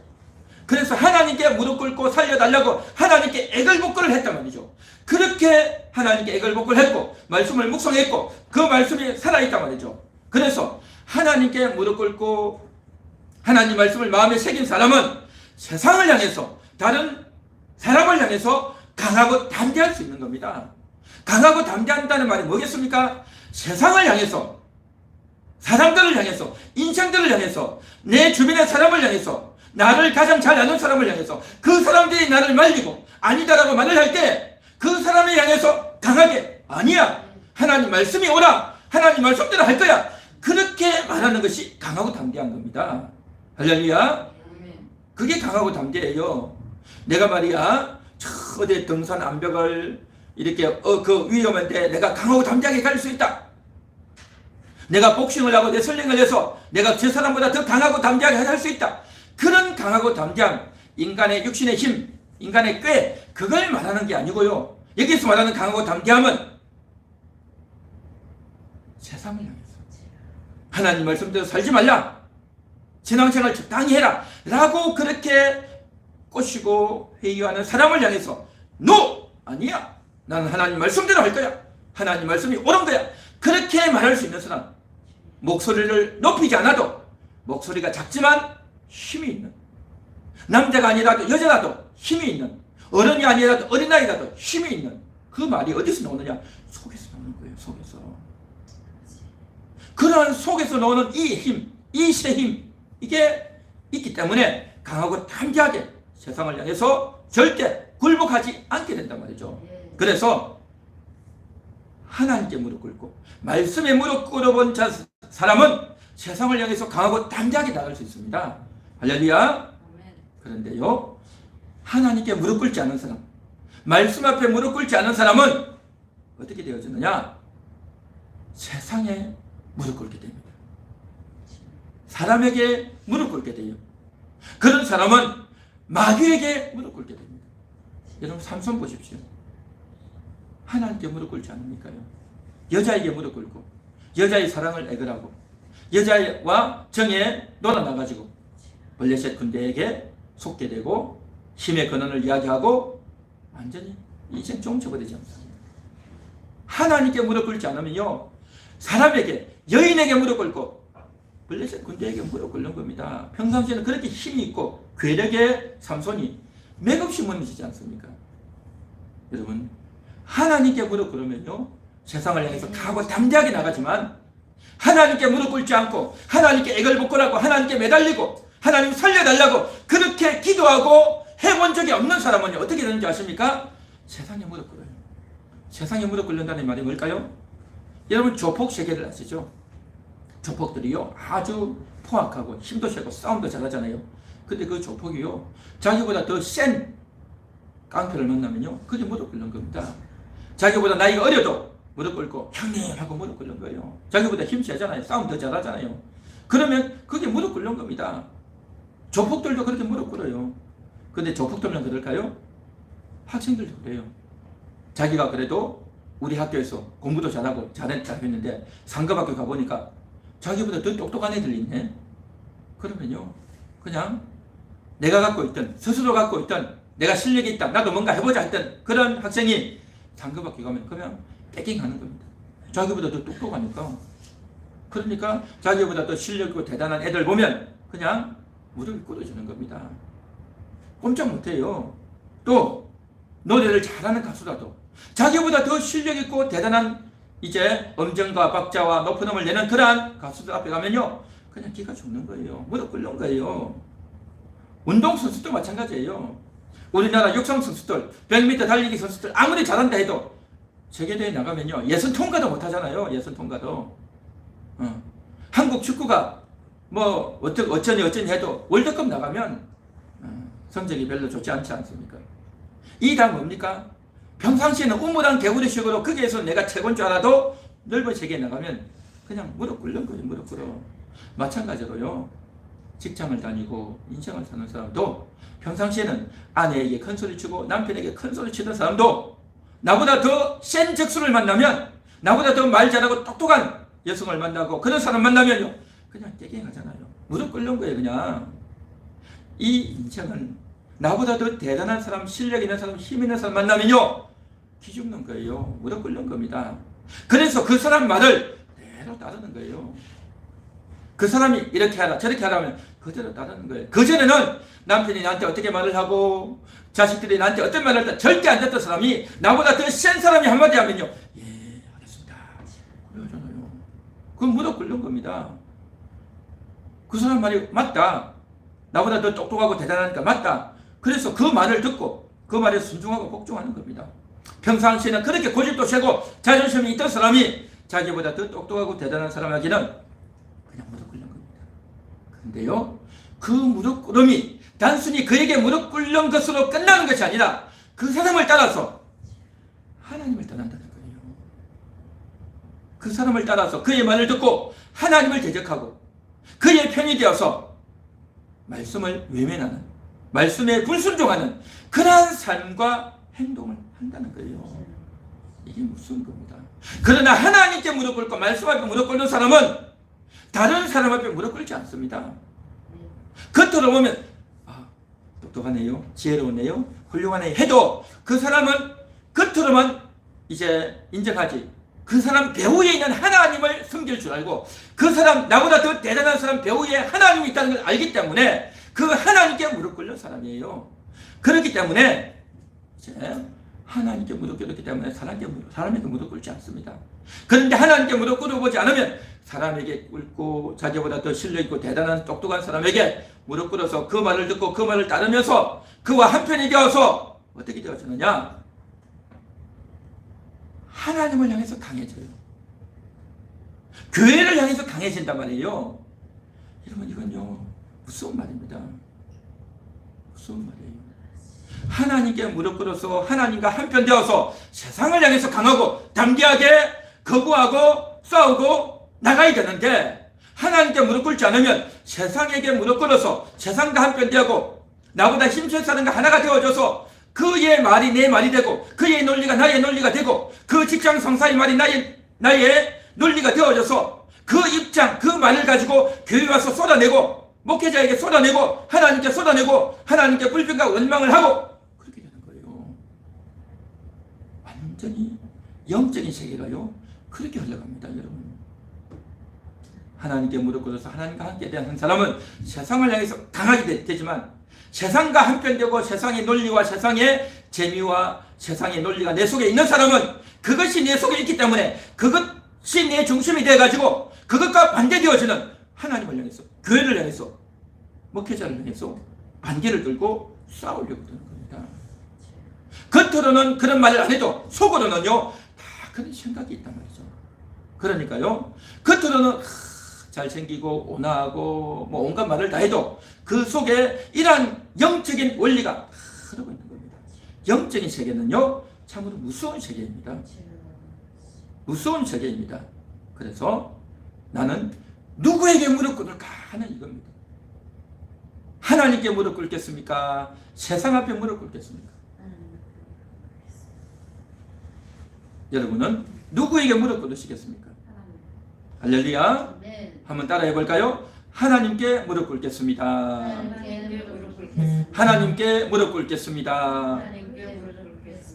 그래서 하나님께 무릎 꿇고 살려달라고 하나님께 애걸복걸을 했단 말이죠. 그렇게 하나님께 애걸복걸을 했고 말씀을 묵상했고 그 말씀이 살아있단 말이죠. 그래서 하나님께 무릎 꿇고 하나님 말씀을 마음에 새긴 사람은 세상을 향해서, 다른 사람을 향해서 강하고 담대할 수 있는 겁니다. 강하고 담대한다는 말이 뭐겠습니까? 세상을 향해서, 사람들을 향해서, 인생들을 향해서, 내 주변의 사람을 향해서, 나를 가장 잘 아는 사람을 향해서 그 사람들이 나를 말리고 아니다라고 말을 할 때 그 사람을 향해서 강하게 아니야, 하나님 말씀이 오라, 하나님 말씀대로 할 거야, 그렇게 말하는 것이 강하고 담대한 겁니다. 할렐루야. 그게 강하고 담대해요. 내가 말이야 저 어디 등산 암벽을 이렇게 그 위험한데 내가 강하고 담대하게 갈 수 있다. 내가 복싱을 하고 레슬링을 해서 내가 저 사람보다 더 강하고 담대하게 할 수 있다. 그런 강하고 담대함, 인간의 육신의 힘, 인간의 꾀, 그걸 말하는 게 아니고요. 여기서 말하는 강하고 담대함은 세상을 향해서 하나님 말씀대로 살지 말라, 신앙생활 적당히 해라 라고 그렇게 꼬시고 회유하는 사람을 향해서 NO! 아니야, 나는 하나님 말씀대로 할 거야, 하나님 말씀이 옳은 거야, 그렇게 말할 수 있는 사람, 목소리를 높이지 않아도 목소리가 작지만 힘이 있는, 남자가 아니라도 여자라도 힘이 있는, 어른이 아니라도 어린아이라도 힘이 있는, 그 말이 어디서 나오느냐? 속에서 나오는 거예요. 속에서. 그러한 속에서 나오는 이 힘, 이 시대의 힘, 이게 있기 때문에 강하고 담대하게 세상을 향해서 절대 굴복하지 않게 된단 말이죠. 그래서 하나님께 무릎 꿇고 말씀에 무릎 꿇어본 사람은 세상을 향해서 강하고 담대하게 나갈 수 있습니다. 할렐루야. 그런데요, 하나님께 무릎 꿇지 않은 사람, 말씀 앞에 무릎 꿇지 않은 사람은 어떻게 되어지느냐? 세상에 무릎 꿇게 됩니다. 사람에게 무릎 꿇게 돼요. 그런 사람은 마귀에게 무릎 꿇게 됩니다. 여러분 삼손 보십시오. 하나님께 무릎 꿇지 않습니까요? 여자에게 무릎 꿇고 여자의 사랑을 애걸하고 여자와 정에 놀아나가지고 블레셋 군대에게 속게 되고 힘의 근원을 이야기하고 완전히 인생 종쳐버리지 않습니다. 하나님께 무릎 꿇지 않으면요, 사람에게, 여인에게 무릎 꿇고 블레셋 군대에게 무릎 꿇는 겁니다. 평상시에는 그렇게 힘이 있고 괴력의 삼손이 맥없이 무너지지 않습니까? 여러분, 하나님께 무릎 꿇으면요, 세상을 향해서 강하고 담대하게 나가지만 하나님께 무릎 꿇지 않고 하나님께 애걸복걸하고 하나님께 매달리고 하나님 살려달라고 그렇게 기도하고 해본 적이 없는 사람은 어떻게 되는지 아십니까? 세상에 무릎 꿇어요. 세상에 무릎 꿇는다는 말이 뭘까요? 여러분 조폭 세계를 아시죠? 조폭들이요 아주 포악하고 힘도 세고 싸움도 잘하잖아요. 근데 그 조폭이요 자기보다 더 센 깡패를 만나면요 그게 무릎 꿇는 겁니다. 자기보다 나이가 어려도 무릎 꿇고 형님 하고 무릎 꿇는 거예요. 자기보다 힘 세잖아요. 싸움 더 잘하잖아요. 그러면 그게 무릎 꿇는 겁니다. 조폭들도 그렇게 무릎 꿇어요. 근데 조폭들만 그럴까요? 학생들도 그래요. 자기가 그래도 우리 학교에서 공부도 잘하고 잘했는데 상급학교 가보니까 자기보다 더 똑똑한 애들이 있네. 그러면요, 그냥 내가 갖고 있던, 스스로 갖고 있던, 내가 실력이 있다, 나도 뭔가 해보자 했던 그런 학생이 상급학교 가면 그냥 뺏긴하는 겁니다. 자기보다 더 똑똑하니까. 그러니까 자기보다 더 실력 있고 대단한 애들 보면 그냥 무릎이 꿇어지는 겁니다. 꼼짝 못해요. 또 노래를 잘하는 가수라도 자기보다 더 실력 있고 대단한 이제 음정과 박자와 높은 음을 내는 그러한 가수들 앞에 가면요, 그냥 기가 죽는 거예요. 무릎 꿇는 거예요. 운동선수도 마찬가지예요. 우리나라 육상 선수들, 100m 달리기 선수들 아무리 잘한다 해도 세계대회 나가면요, 예선 통과도 못 하잖아요. 예선 통과도. 한국 축구가 뭐 어쩌니 해도 월드컵 나가면 성적이 별로 좋지 않지 않습니까? 이 다 뭡니까? 평상시에는 우물한 개구리식으로 거기에서 내가 최고인 줄 알아도 넓은 세계에 나가면 그냥 무릎 꿇는 거예요. 무릎 꿇어. 마찬가지로요, 직장을 다니고 인생을 사는 사람도 평상시에는 아내에게 큰 소리 치고 남편에게 큰 소리 치던 사람도 나보다 더 센 적수를 만나면, 나보다 더 말 잘하고 똑똑한 여성을 만나고 그런 사람 만나면요, 그냥 깨갱하잖아요. 무릎 꿇는 거예요. 그냥 이 인생은 나보다 더 대단한 사람, 실력 있는 사람, 힘 있는 사람 만나면요, 기죽는 거예요. 무릎 꿇는 겁니다. 그래서 그 사람 말을 그대로 따르는 거예요. 그 사람이 이렇게 하라 저렇게 하라면 그대로 따르는 거예요. 그전에는 남편이 나한테 어떻게 말을 하고 자식들이 나한테 어떤 말을 했다 절대 안 듣던 사람이 나보다 더 센 사람이 한마디 하면요, 예, 알겠습니다. 그러잖아요. 그건 무릎 꿇는 겁니다. 그 사람 말이 맞다. 나보다 더 똑똑하고 대단하니까 맞다. 그래서 그 말을 듣고 그 말에 순종하고 복종하는 겁니다. 평상시에는 그렇게 고집도 세고 자존심이 있던 사람이 자기보다 더 똑똑하고 대단한 사람에게는 그냥 무릎 꿇는 겁니다. 그런데요, 그 무릎 꿇음이 단순히 그에게 무릎 꿇는 것으로 끝나는 것이 아니라 그 사람을 따라서 하나님을 따른다는 거예요. 그 사람을 따라서 그의 말을 듣고 하나님을 대적하고 그의 편이 되어서 말씀을 외면하는, 말씀에 불순종하는 그러한 삶과 행동을 한다는 거예요. 이게 무슨 겁니다. 그러나 하나님께 무릎 꿇고 말씀 앞에 무릎 꿇는 사람은 다른 사람 앞에 무릎 꿇지 않습니다. 겉으로 보면 똑똑하네요, 지혜로우네요, 훌륭하네요 해도 그 사람은 겉으로만 이제 인정하지, 그 사람 배후에 있는 하나님을 섬길 줄 알고 그 사람, 나보다 더 대단한 사람 배후에 하나님이 있다는 걸 알기 때문에 그 하나님께 무릎 꿇는 사람이에요. 그렇기 때문에 이제 하나님께 무릎 꿇었기 때문에 사람에게 무릎 꿇지 않습니다. 그런데 하나님께 무릎 꿇어보지 않으면 사람에게 꿇고 자기보다 더 실력있고 대단한 똑똑한 사람에게 무릎 꿇어서 그 말을 듣고 그 말을 따르면서 그와 한편이 되어서 어떻게 되어지느냐, 하나님을 향해서 강해져요. 교회를 향해서 강해진단 말이에요. 여러분, 이건요 무서운 말입니다. 무서운 말이에요. 하나님께 무릎 꿇어서 하나님과 한편 되어서 세상을 향해서 강하고 담대하게 거부하고 싸우고 나가야 되는데, 하나님께 무릎 꿇지 않으면 세상에게 무릎 꿇어서 세상과 한편 되고 나보다 힘센 사람과 하나가 되어져서 그의 말이 내 말이 되고 그의 논리가 나의 논리가 되고 그 직장 상사의 말이 나의 논리가 되어져서 그 입장, 그 말을 가지고 교회 와서 쏟아내고 목회자에게 쏟아내고 하나님께 쏟아내고 하나님께 불평과 원망을 하고 그렇게 되는 거예요. 완전히 영적인 세계가요 그렇게 흘러갑니다. 여러분, 하나님께 무릎 꿇어서 하나님과 함께 된 한 사람은 세상을 향해서 강하게 되지만 세상과 한편되고 세상의 논리와 세상의 재미와 세상의 논리가 내 속에 있는 사람은 그것이 내 속에 있기 때문에 그것이 내 중심이 되어가지고 그것과 반대되어지는 하나님을 향해서, 교회를 향해서, 목회자를 향해서 반개를 들고 싸우려고 드는 겁니다. 겉으로는 그런 말을 안 해도 속으로는요 다 그런 생각이 있단 말이죠. 그러니까요 겉으로는 잘생기고 온화하고 뭐 온갖 말을 다 해도 그 속에 이러한 영적인 원리가 흐르고 있는 겁니다. 영적인 세계는요 참으로 무서운 세계입니다. 무서운 세계입니다. 그래서 나는 누구에게 무릎 꿇을까 하는 이겁니다. 하나님께 무릎 꿇겠습니까? 세상 앞에 무릎 꿇겠습니까? 여러분은 누구에게 무릎 꿇으시겠습니까? 할렐루야. 한번 따라해 볼까요? 하나님께 무릎 꿇겠습니다. 하나님께 무릎 꿇겠습니다.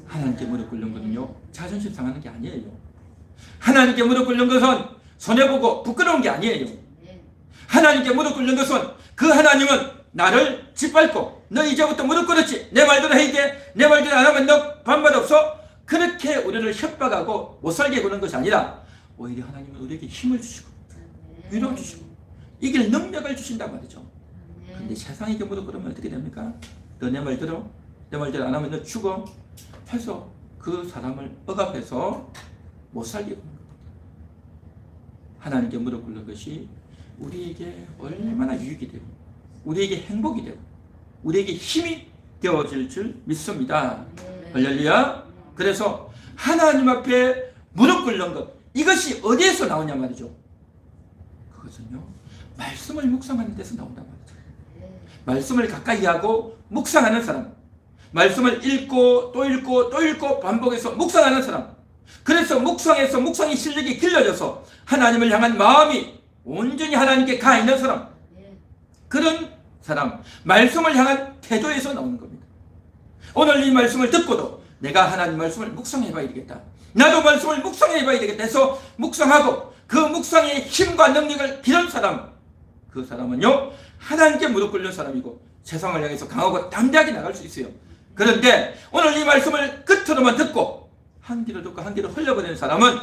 하나님께 무릎 꿇는 것은요, 자존심 상하는 게 아니에요. 하나님께 무릎 꿇는 것은 손해보고 부끄러운 게 아니에요. 하나님께 무릎 꿇는 것은 그 하나님은 나를 짓밟고 너 이제부터 무릎 꿇었지, 내 말대로 해야 돼, 내 말대로 안 하면 너 반발 없어, 그렇게 우리를 협박하고 못살게 구는 것이 아니라 오히려 하나님은 우리에게 힘을 주시고 위로 주시고 이길 능력을 주신단 말이죠. 근데 세상에게 무릎 꿇으면 어떻게 됩니까? 너 내 말 들어? 내 말대로 안 하면 너 죽어? 해서 그 사람을 억압해서 못살게 구는 겁니다. 하나님께 무릎 꿇는 것이 우리에게 얼마나 유익이 되고 우리에게 행복이 되고 우리에게 힘이 되어질 줄 믿습니다. 할렐루야. 그래서 하나님 앞에 무릎 꿇는 것, 이것이 어디에서 나오냐 말이죠. 그것은요, 말씀을 묵상하는 데서 나온단 말이죠. 말씀을 가까이 하고 묵상하는 사람, 말씀을 읽고 또 읽고 또 읽고 반복해서 묵상하는 사람, 그래서 묵상해서 묵상의 실력이 길러져서 하나님을 향한 마음이 온전히 하나님께 가 있는 사람, 그런 사람, 말씀을 향한 태도에서 나오는 겁니다. 오늘 이 말씀을 듣고도 내가 하나님 말씀을 묵상해봐야 되겠다, 나도 말씀을 묵상해봐야 되겠다 해서 묵상하고 그 묵상의 힘과 능력을 기른 사람, 그 사람은요, 하나님께 무릎 꿇는 사람이고 세상을 향해서 강하고 담대하게 나갈 수 있어요. 그런데 오늘 이 말씀을 끝으로만 듣고 한 귀로 듣고 한 귀로 흘려버리는 사람은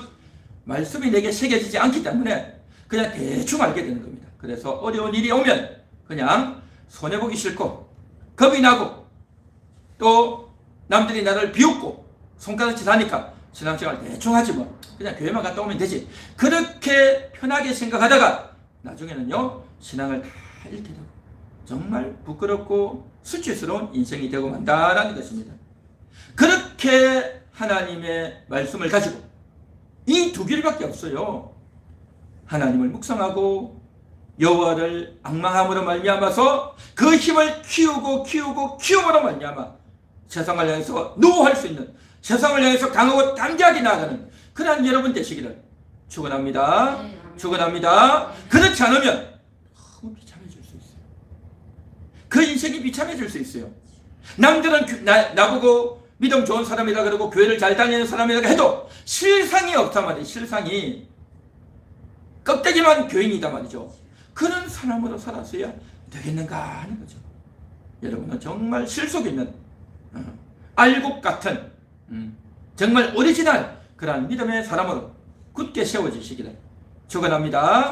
말씀이 내게 새겨지지 않기 때문에 그냥 대충 알게 되는 겁니다. 그래서 어려운 일이 오면 그냥 손해보기 싫고 겁이 나고 또 남들이 나를 비웃고 손가락질 하니까 신앙생활 대충 하지 뭐, 그냥 교회만 갔다 오면 되지, 그렇게 편하게 생각하다가 나중에는요, 신앙을 다 잃게 되고 정말 부끄럽고 수치스러운 인생이 되고 만다라는 것입니다. 그렇게 하나님의 말씀을 가지고 이 두 길밖에 없어요. 하나님을 묵상하고 여호와를 앙망함으로 말미암아서 그 힘을 키움으로 말미암아 세상을 향해서 노할 수 있는, 세상을 향해서 강하고 담대하게 나아가는 그러한 여러분 되시기를 축원합니다. 축원합니다. 그렇지 않으면 너무 비참해질 수 있어요. 그 인생이 비참해질 수 있어요. 남들은 나보고 믿음 좋은 사람이라 그러고 교회를 잘 다니는 사람이라 해도 실상이 없단 말이에요. 실상이 껍데기만 교인이다 말이죠. 그런 사람으로 살았어야 되겠는가 하는 거죠. 여러분은 정말 실속 있는 알곡 같은 정말 오리지널 그러한 믿음의 사람으로 굳게 세워지시기를 축원합니다.